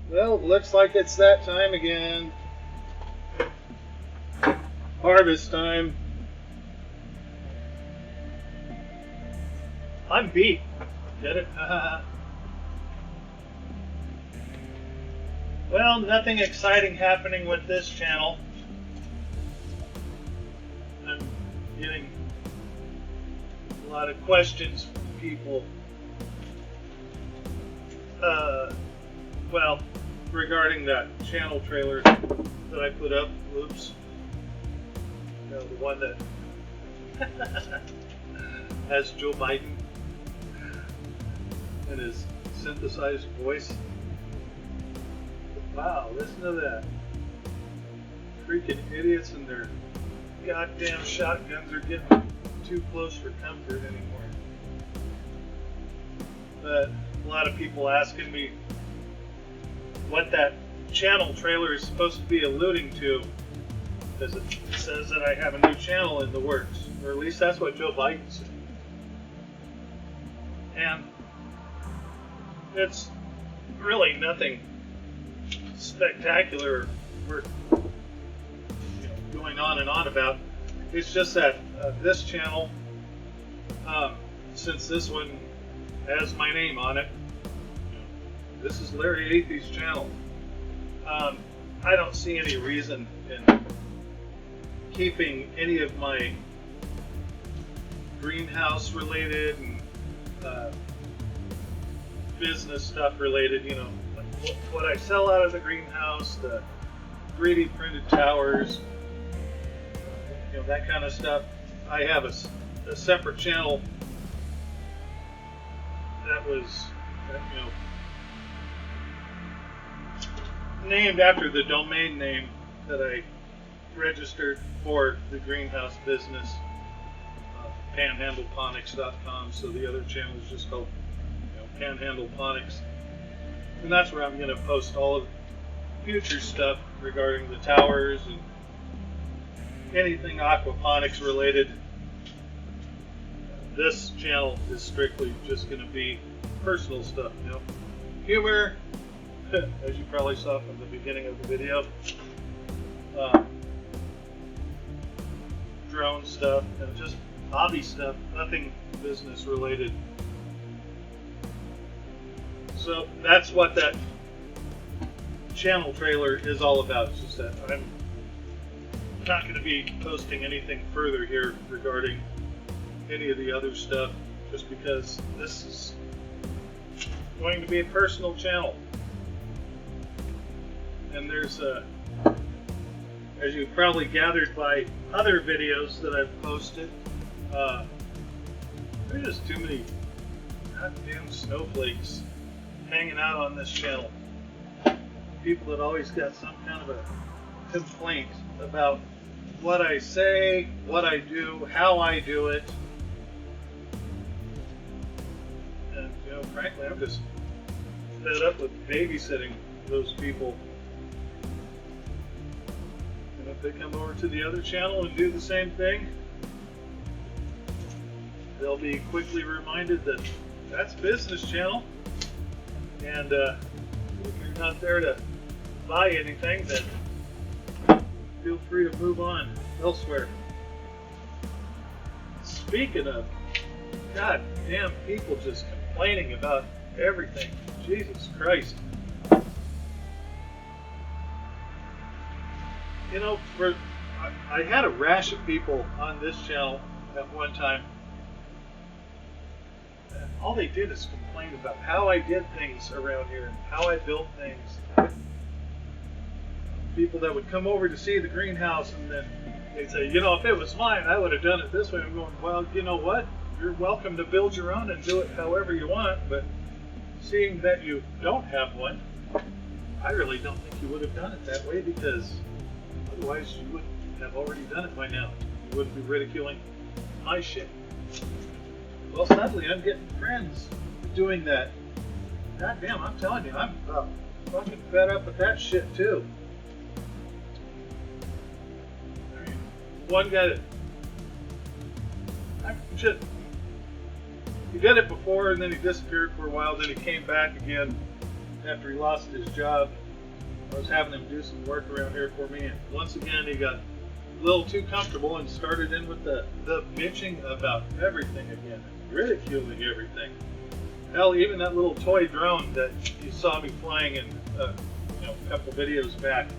Well, looks like it's that time again. Harvest time. I'm beat. Get it? Well, nothing exciting happening with this channel. I'm getting a lot of questions from people. Well, regarding that channel trailer that I put up. Whoops. You know, the one that has Joe Biden in his synthesized voice. Wow, listen to that. Freaking idiots and their goddamn shotguns are getting too close for comfort anymore. But a lot of people asking me what that channel trailer is supposed to be alluding to, because it says that I have a new channel in the works, or at least that's what Joe Biden said. And it's really nothing spectacular worth going on and on about. It's just that this channel, since this one has my name on it, this is Larry Athey's channel. I don't see any reason in keeping any of my greenhouse related and business stuff related, you know, what I sell out of the greenhouse, the 3D printed towers, you know, that kind of stuff. I have a separate channel that was, you know, named after the domain name that I registered for the greenhouse business, panhandleponics.com. So the other channel is just called, you know, Panhandleponics, and that's where I'm going to post all of future stuff regarding the towers and anything aquaponics related. This channel is strictly just going to be personal stuff, you know, humor, as you probably saw from the beginning of the video, drone stuff, and just hobby stuff, nothing business related. So that's what that channel trailer is all about. It's just that I'm not going to be posting anything further here regarding any of the other stuff, just because this is going to be a personal channel. And there's as you've probably gathered by other videos that I've posted, there's just too many goddamn snowflakes hanging out on this channel. People that always got some kind of a complaint about what I say, what I do, how I do it. And, you know, frankly, I'm just fed up with babysitting those people. And if they come over to the other channel and do the same thing, they'll be quickly reminded that that's business channel. And if you're not there to buy anything, then feel free to move on elsewhere. Speaking of goddamn people just complaining about everything, Jesus Christ. You know, I had a rash of people on this channel at one time. And all they did is complain about how I did things around here, how I built things. People that would come over to see the greenhouse and then they'd say, you know, if it was mine, I would have done it this way. I'm going, well, you know what? You're welcome to build your own and do it however you want, but seeing that you don't have one, I really don't think you would have done it that way, because otherwise you would have already done it by now. You wouldn't be ridiculing my shit. Well, sadly, I'm getting friends doing that. God damn, I'm telling you, I'm fucking fed up with that shit too. I mean, one guy that he did it before and then he disappeared for a while, then he came back again, after he lost his job. I was having him do some work around here for me, and once again he got a little too comfortable and started in with the bitching about everything again, ridiculing everything. Hell, even that little toy drone that you saw me flying in a couple videos back,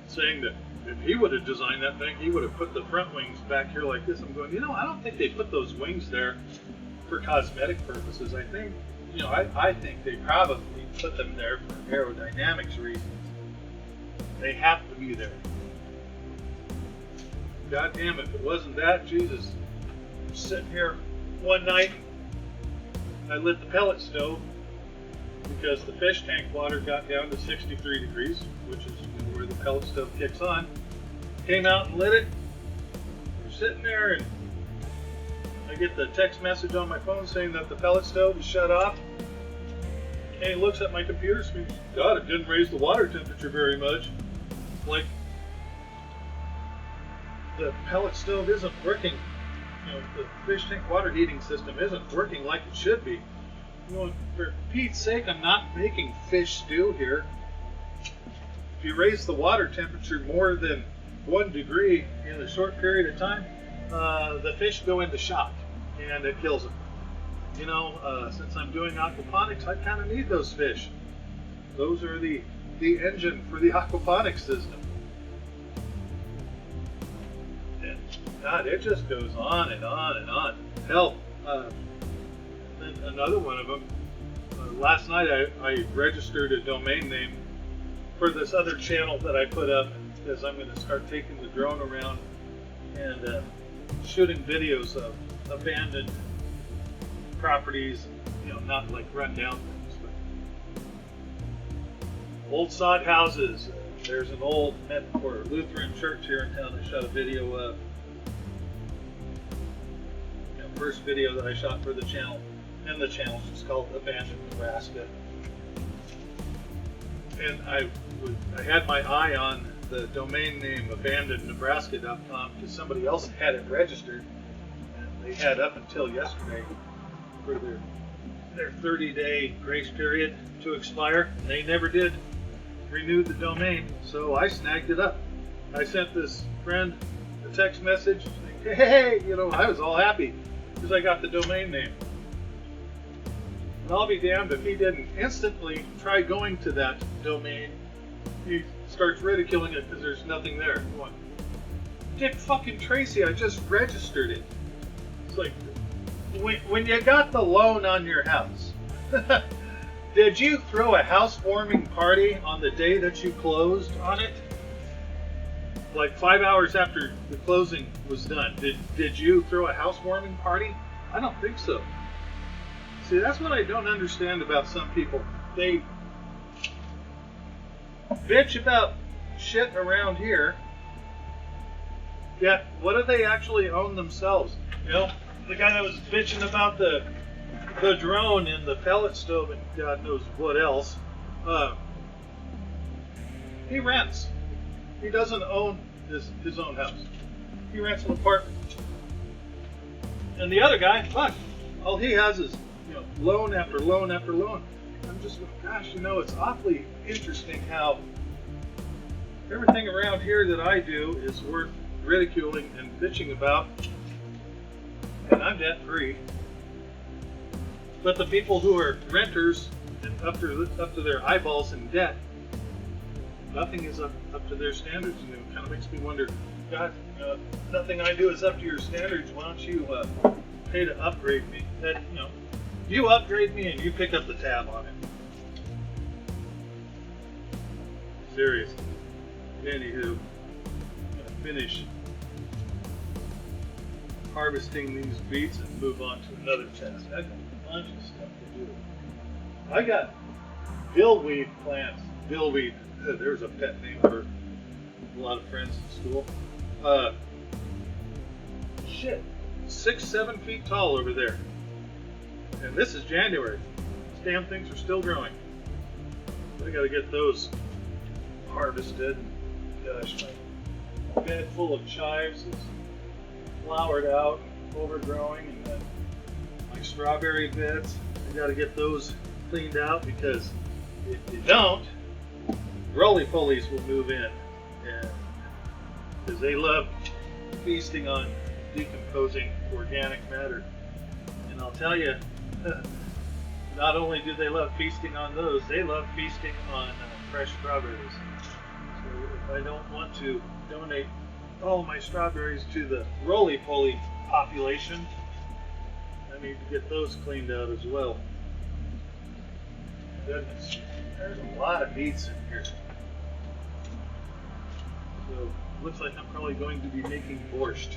saying that if he would have designed that thing, he would have put the front wings back here like this. I'm going, I don't think they put those wings there for cosmetic purposes. I think, I think they probably put them there for aerodynamics reasons. They have to be there. God damn, if it wasn't that, Jesus. I'm sitting here one night, I lit the pellet stove because the fish tank water got down to 63 degrees, which is where the pellet stove kicks on. Came out and lit it. We're sitting there, and I get the text message on my phone saying that the pellet stove is shut off. And he looks at my computer screen. God, it didn't raise the water temperature very much. Like, the pellet stove isn't working. The fish tank water heating system isn't working like it should be. For Pete's sake, I'm not making fish stew here. If you raise the water temperature more than 1 degree in a short period of time, the fish go into shock and it kills them. Since I'm doing aquaponics, I kind of need those fish. Those are the engine for the aquaponics system. And God, it just goes on and on and on. Hell, then another one of them. Last night I registered a domain name for this other channel that I put up, because I'm going to start taking the drone around and shooting videos of abandoned properties, not like run down things, but old sod houses. There's an old Lutheran church here in town I shot a video of. First video that I shot for the channel, and the channel is called Abandoned Nebraska. And I had my eye on the domain name abandonednebraska.com because somebody else had it registered, and they had up until yesterday for their 30-day grace period to expire, and they never did renew the domain, so I snagged it up. I sent this friend a text message saying, hey, I was all happy because I got the domain name. And I'll be damned if he didn't instantly try going to that domain. He starts ridiculing it because there's nothing there. Going, Dick fucking Tracy, I just registered it. It's like, when you got the loan on your house, did you throw a housewarming party on the day that you closed on it? Like 5 hours after the closing was done, did you throw a housewarming party? I don't think so. See, that's what I don't understand about some people. They bitch about shit around here, yet what do they actually own themselves? The guy that was bitching about the drone and the pellet stove and God knows what else, he rents. He doesn't own his own house. He rents an apartment. And the other guy, fuck, all he has is loan after loan after loan. I'm just going, gosh, it's awfully interesting how everything around here that I do is worth ridiculing and bitching about, and I'm debt free. But the people who are renters and up to their eyeballs in debt, nothing is up to their standards, and it kind of makes me wonder, God, nothing I do is up to your standards. Why don't you pay to upgrade me? That you upgrade me and you pick up the tab on it. Seriously. Anywho, I'm gonna finish harvesting these beets and move on to another task. I got a bunch of stuff to do. I got dillweed plants. Dillweed. There's a pet name for a lot of friends in school. 6-7 feet tall over there. And this is January. These damn things are still growing. I gotta get those harvested. Gosh, my bed full of chives is flowered out and overgrowing, and then my my strawberry beds. I got to get those cleaned out because if you don't, roly-polies will move in, and because they love feasting on decomposing organic matter. And I'll tell you, not only do they love feasting on those, they love feasting on fresh strawberries. So if I don't want to donate all my strawberries to the roly-poly population, I need to get those cleaned out as well. Goodness, there's a lot of beets in here. So looks like I'm probably going to be making borscht.